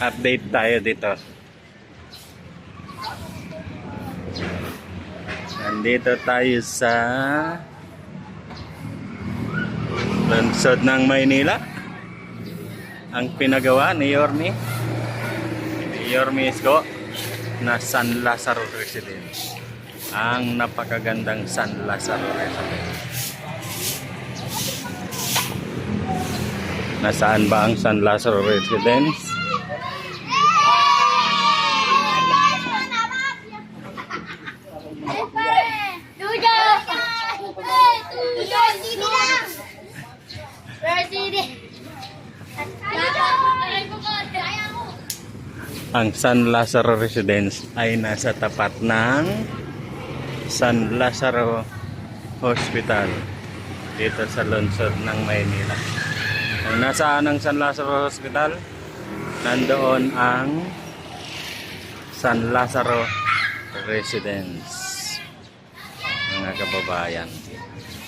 Update tayo dito. Nandito tayo sa lungsod ng Maynila. Ang pinagawa ni Yorme Isko na San Lazaro Residence. Ang napakagandang San Lazaro Residence. Nasaan ba ang San Lazaro Residence? Ang San Lazaro Residence ay nasa tapat ng San Lazaro Hospital dito sa lungsod ng Maynila. Kung nasaan ang San Lazaro Hospital, nandoon ang San Lazaro Residence. Mga kababayan,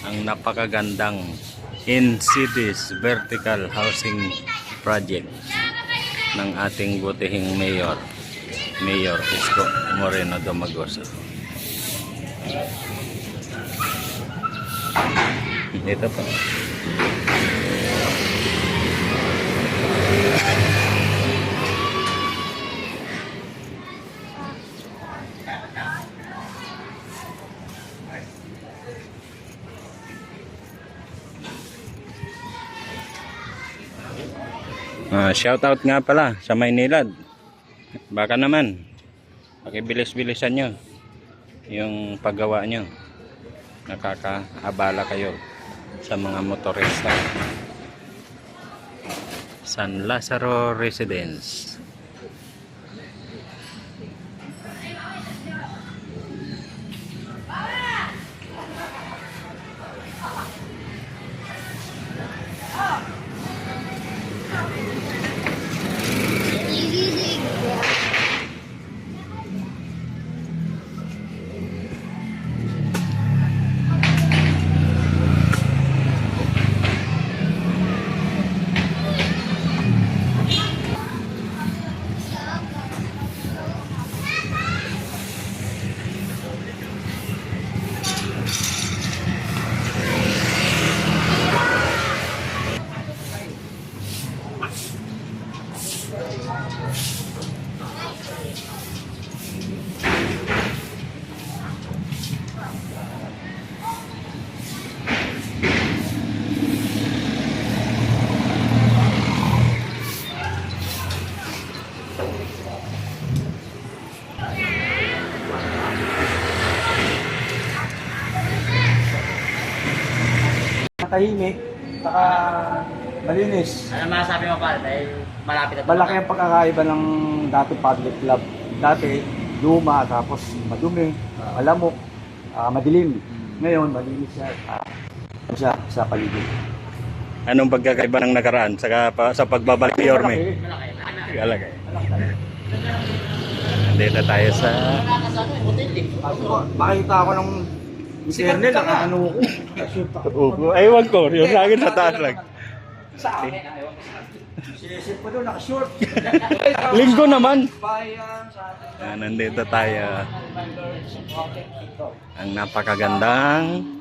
ang napakagandang in-cities vertical housing project ng ating butihing Mayor Isko Moreno Domagoso. Dito po. Shout out nga pala sa Maynilad. Baka naman pakibilis-bilisan nyo yung paggawa nyo. Nakakaabala kayo sa mga motorista. San Lazaro Residence. Tahimik, saka malinis. Ano masasabi mo pa? Dahil malapit at Malaki ang pagkakaiba ng dati public club. Dati, luma, tapos madumi, malamok, madilim. Ngayon, malinis siya sa paligid. Anong pagkakaiba ng nakaraan sa pagbabalik ni Yorme? malaki. Alagay. Nandito tayo sa Makita ako ng internet, ano ko. upo. Ewan ko, yung sa akin sa taas lang. Sa akin, sinisip ko doon, naka-short. Linggo naman. Bayan, sa atin. Nandito tayo. Ang napakagandang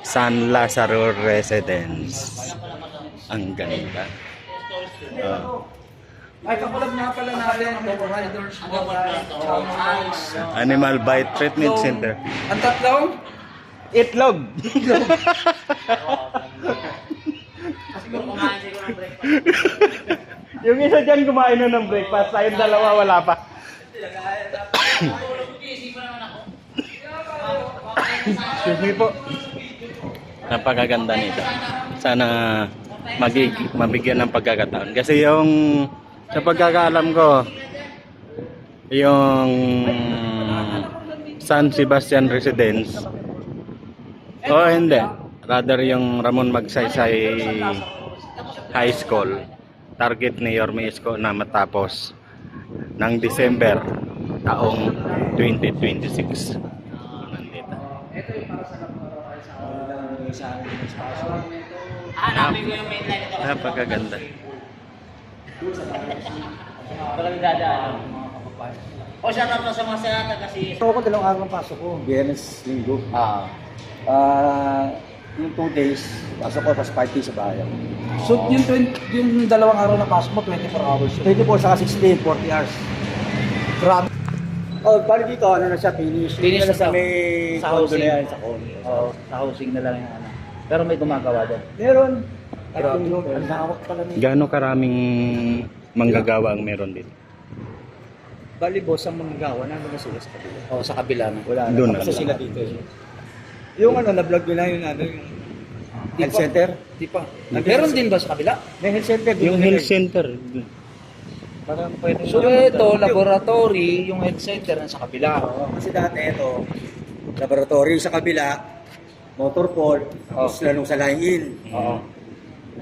San Lazaro Residence. Ang ganda. Ay, kakulab nga pala natin ang riders, Animal Bite Treatment Center. Ang tatlong? Itlog. Siguro kumain siguro ng breakfast. Yung isa dyan kumain na ng breakfast. Tayong dalawa wala pa. Excuse me po. Napakaganda nito. Sana mabigyan ng pagkakataon. Kasi yung sa pagkakaalam ko, yung San Sebastian Residence, hindi. Rather yung Ramon Magsaysay High School, target ni Yorme Isko na matapos ng December taong 2026. Nandito. Hanapin ko yung main line ito. Napakaganda. Walang dadaan. O shout out na sa mga senata kasi... Ito ako, 2 araw ang pasok ko. Biyernes, Linggo. Yung 2 days, pasok ko, tapos 5 days sa bahay ako. So, yung 2 araw na pasok mo, 24 hours. 24 saka 16, 40 hours. Grabe. Oh, bali dito, ano na siya, finish. Finish na sa na may sa condo housing. na yan, sa condo. Oo, sa housing na lang yung ano. Pero may gumagawa doon. Meron. Grabe. Ang lawak pala na yun. Gaano karaming manggagawa ang meron dito? Bali, boss, ang manggagawa, nandun na sila sa kabila. Oo, sa kabila na. Wala na, Doon na. tapos sila dito. Yung ano, na-vlog nyo na yung ano, yung health center. Di pa. Meron din ba sa kabila? May health center. Yung health center. Parang pwede. So, ito, laboratory, yung health center na sa kabila. Oo, kasi dati ito, laboratory sa kabila, motor pool, tapos lalong sa line-in. Oo.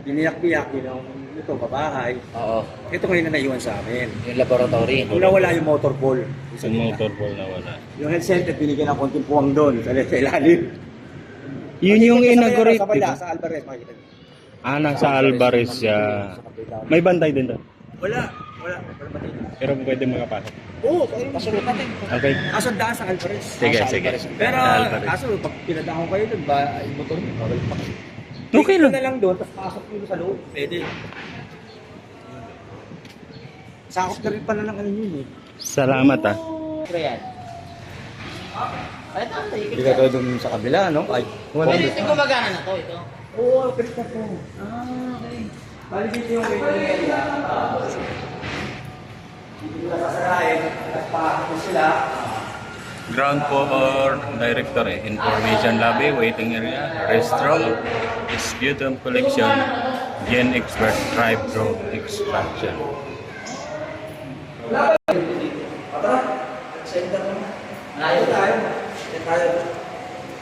Biniyak-biyak, ito, babahay. Oo. Ito ngayon na naiwan sa amin. Yung laboratory. Kung nawala yung motor pool, sa Yung gitna. motor ball na wala. Yung health center, binigyan ng konting puwang doon, sa ilalim. Yun yung Kasi inaugurate, sa kabila, diba? sa Alvarez, makikita niyo. Nasa Alvarez siya. May bantay din doon. Wala matindi. Pero pwede makapasok. Oo, pasulot natin. Okay. Kaso daan sa Alvarez. Sige, Sa sige. Alvarez. Pero, Sa Alvarez. kaso, pag pinadaan ko kayo doon, ba, yung motor mo, bawal pa. Okay lang. na lang doon, tapos pasok yun sa loob. Pwede. Sakop na rin pala ng ano yun eh. Salamat ah. Pre yan. Ay, ito, Hindi ka kayo doon sa kabila, no? Ay, Wala. Ito gumagana na to, ito. Oo, pilit na po. Okay. Bali dito yung waiting area. Dito na sasarahin, at pakakot sila. Ground floor director information lobby, waiting area, restroom, disputum collection, gen expert drive-through extraction. Malayo tayo.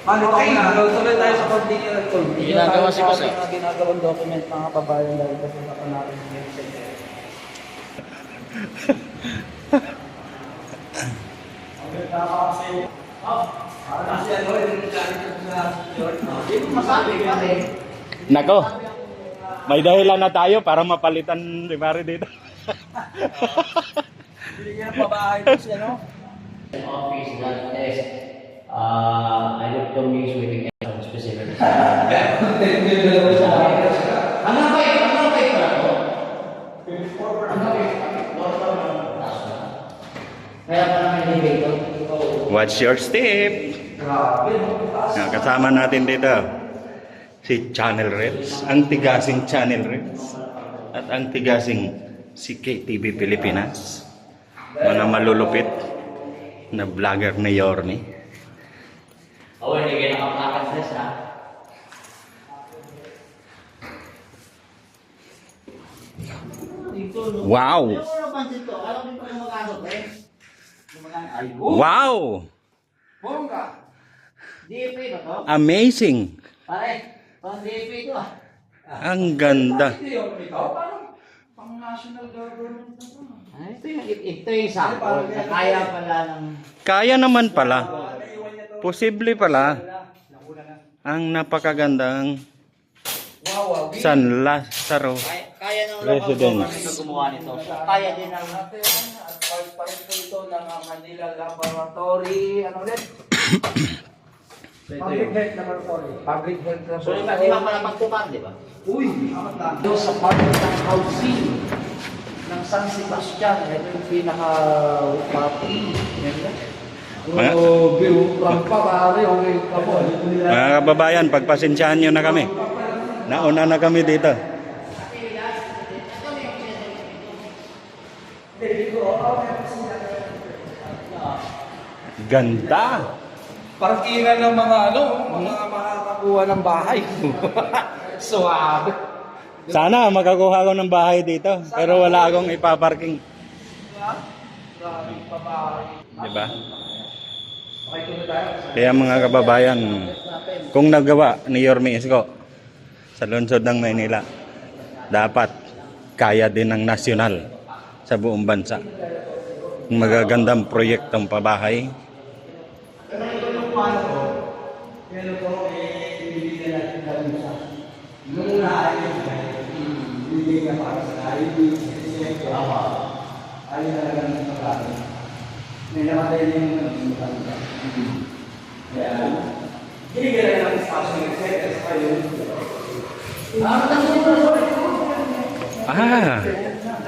Okay, tuloy tayo sa continual call. Ginagawa si Boss, Mga ginagawang document mga kabayan dahil kasi pa natin yung health center. Masabi, pare. Nako, may dahilan na tayo para mapalitan si Mari dito. Binigyan ng pabahay po siya, no? Office that is I look to me with the specific. Ano ba ito? Kaya pa naman yung dito. What's your step? Kasama natin dito si Channel Reps, ang tigasing Channel Reps at ang tigasing si KTV Pilipinas, mga malulupit na vlogger ni Yorme. Oh, hindi kayo nakapakakas ha. Wow! Ano pansin to? Alam mo pa yung mag-ano, pre? Wow! Bongga! DFA ba to? Amazing! Pare, pang DFA to ah. Ang ganda. Pang national government na to. Ito yung sample na kaya pala ng... Kaya naman pala. Posible pala. Ang napakagandang San Lazaro. Kaya ng local Residence. government na gumawa nito. So, kaya din ng... At part po ito ng Manila Laboratory, ano ulit? Public health laboratory. Public Health So, di Laboratory. ba pala pagtukan, di ba? Uy, amat lang. Ito sa part ng housing ng San Sebastian. Ito yung pinaka-papi. Mga- Grabe, rampa pare. Okay, kamo. Mga kababayan, pagpasensyahan nyo na kami. Nauna na kami dito. Ganda! Parkingan ng mga ano, mga makakakuha ng bahay. Suwabe. Sana makakuha ko ng bahay dito. Pero wala akong ipaparking. Grabe pa bahay. Diba? Okay, tuloy tayo. Kaya mga kababayan, kung nagawa ni Yorme Isko sa lungsod ng Maynila, dapat kaya din ng nasyonal sa buong bansa. Ang magagandang proyektong pabahay. Pero ito, bibigyan natin ng isa. Nung naayos, bibigyan niya para sa ID,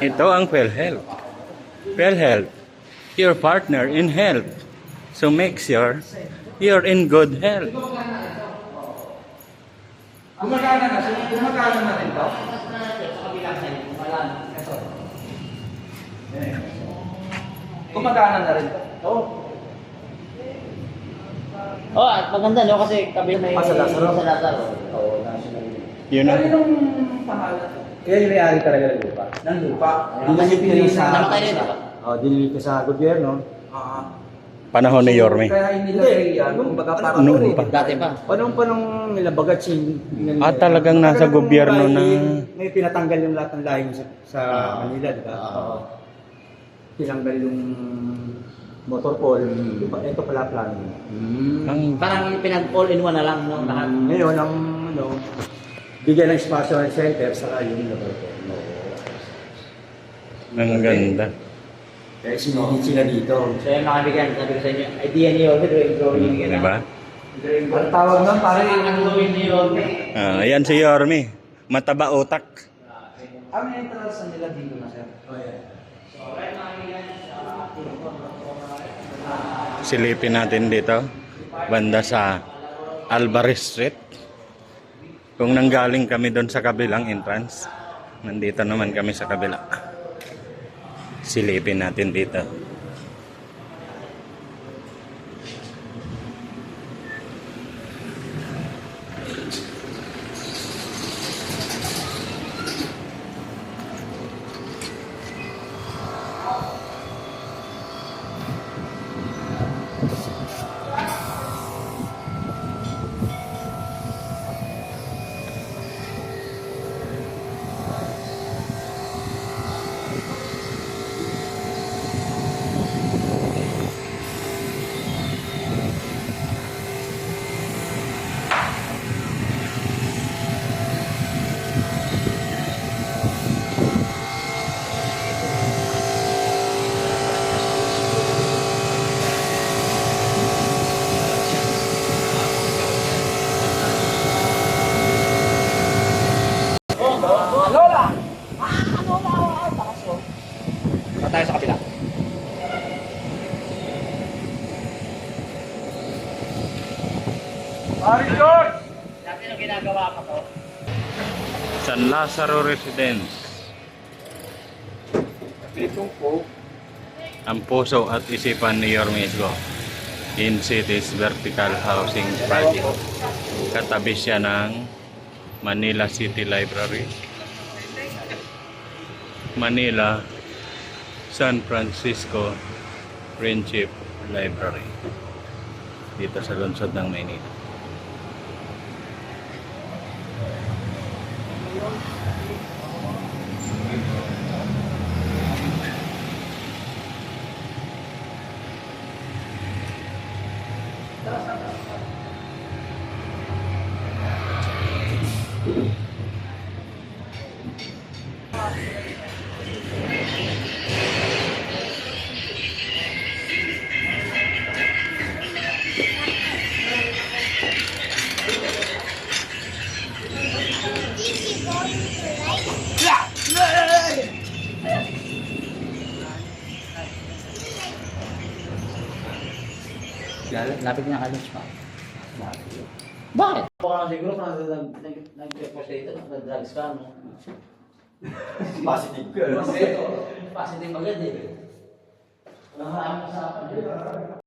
Ito ang PhilHealth. PhilHealth, your partner in health. So make sure you're in good health. Gumagana na. Gumagana na rin to. Gumagana na rin to. Oh, at maganda no kasi kabi may Sa Lazaro. Sa Lazaro. Oo, national. Yun ang Kaninong pangalan? Kaya yung may-ari talaga ng lupa. Ng lupa. Dinilip sa... Namatay rin, di ba? Dinilip ko sa gobyerno. panahon ni Yorme. Kaya inilagay yan, kumbaga parang Noon pa. Dati pa. Panong nila Bagatsing. Talagang nasa gobyerno na. May pinatanggal yung lahat ng lahi sa Manila, di ba? Tinanggal yung motor pool. Ito pala plano. Parang pinag-all-in-one na lang, no? Lahat. Ngayon, ang bigyan ng spatial center sa yung laboratory. Ang ganda. Kaya sinigit sila dito. So yung mga bigyan, sabi ko sa inyo, idea ni Yorme, drawing ni Yorme. Diba? Ang tawag nun, parang Ang drawing ni Yorme. Ayan si Yorme. Mataba utak. ang entrance nila dito na sir. Silipin natin dito. Banda sa Alvarez Street. Kung nanggaling kami doon sa kabilang entrance, nandito naman kami sa kabila. Silipin natin dito. Tayo sa kapila. Pari George! Dati nung ginagawa ko to, San Lazaro Residence. Dito po. Ang puso at isipan ni Yorme Isko in City's Vertical Housing Project. Katabi siya ng Manila City Library, Manila San Francisco Friendship Library dito sa lungsod ng Maynila. lapit niya ka-lunch pa. Bakit? Baka siguro kung nag-post dito, nag-drugs ka, no? Positive ka. Positive agad eh. Wala ka sa